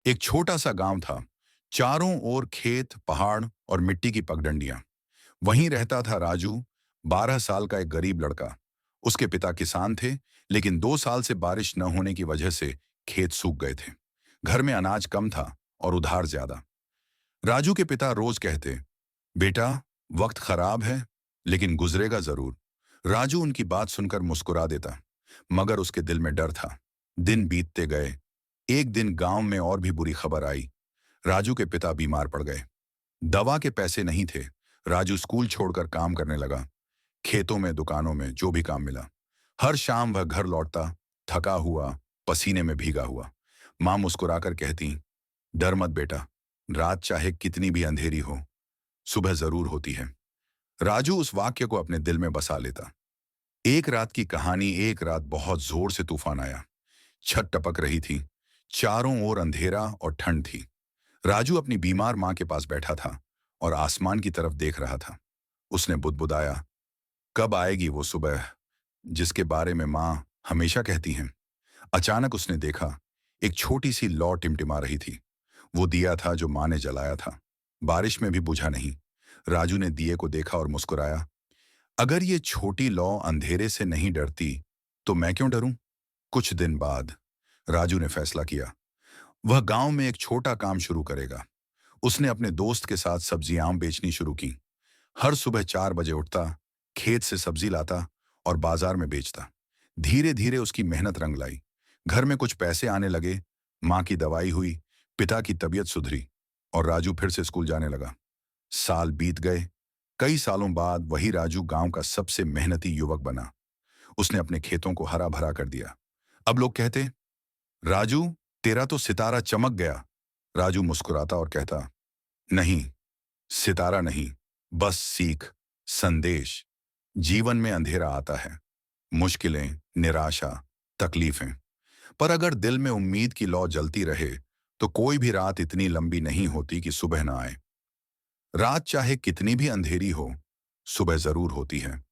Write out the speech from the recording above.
एक छोटा सा गांव था। चारों ओर खेत, पहाड़ और मिट्टी की पगडंडियां। वहीं रहता था राजू, 12 साल का एक गरीब लड़का। उसके पिता किसान थे, लेकिन 2 साल से बारिश न होने की वजह से खेत सूख गए थे। घर में अनाज कम था और उधार ज्यादा। राजू के पिता रोज कहते, बेटा, वक्त खराब है, लेकिन गुजरेगा जरूर। राजू उनकी बात सुनकर मुस्कुरा देता, मगर उसके दिल में डर था। दिन बीतते गए। एक दिन गांव में और भी बुरी खबर आई। राजू के पिता बीमार पड़ गए। दवा के पैसे नहीं थे। राजू स्कूल छोड़कर काम करने लगा। खेतों में, दुकानों में, जो भी काम मिला। हर शाम वह घर लौटता, थका हुआ, पसीने में भीगा हुआ। माँ मुस्कुराकर कहती, डर मत बेटा, रात चाहे कितनी भी अंधेरी हो, सुबह जरूर होती है। राजू उस वाक्य को अपने दिल में बसा लेता। एक रात की कहानी। एक रात बहुत जोर से तूफान आया। छत टपक रही थी। चारों ओर अंधेरा और ठंड थी। राजू अपनी बीमार मां के पास बैठा था और आसमान की तरफ देख रहा था। उसने बुदबुदाया, कब आएगी वो सुबह जिसके बारे में मां हमेशा कहती हैं। अचानक उसने देखा, एक छोटी सी लौ टिमटिमा रही थी। वो दिया था जो मां ने जलाया था। बारिश में भी बुझा नहीं। राजू ने दिए को देखा और मुस्कुराया। अगर ये छोटी लौ अंधेरे से नहीं डरती, तो मैं क्यों डरूं? कुछ दिन बाद राजू ने फैसला किया, वह गांव में एक छोटा काम शुरू करेगा। उसने अपने दोस्त के साथ सब्जियां बेचनी शुरू की। हर सुबह 4 बजे उठता, खेत से सब्जी लाता और बाजार में बेचता। धीरे धीरे उसकी मेहनत रंग लाई। घर में कुछ पैसे आने लगे। माँ की दवाई हुई, पिता की तबीयत सुधरी और राजू फिर से स्कूल जाने लगा। साल बीत गए। कई सालों बाद वही राजू गांव का सबसे मेहनती युवक बना। उसने अपने खेतों को हरा भरा कर दिया। अब लोग कहते, राजू, तेरा तो सितारा चमक गया। राजू मुस्कुराता और कहता, नहीं, सितारा नहीं, बस सीख, संदेश। जीवन में अंधेरा आता है, मुश्किलें, निराशा, तकलीफें। पर अगर दिल में उम्मीद की लौ जलती रहे, तो कोई भी रात इतनी लंबी नहीं होती कि सुबह ना आए। रात चाहे कितनी भी अंधेरी हो, सुबह जरूर होती है।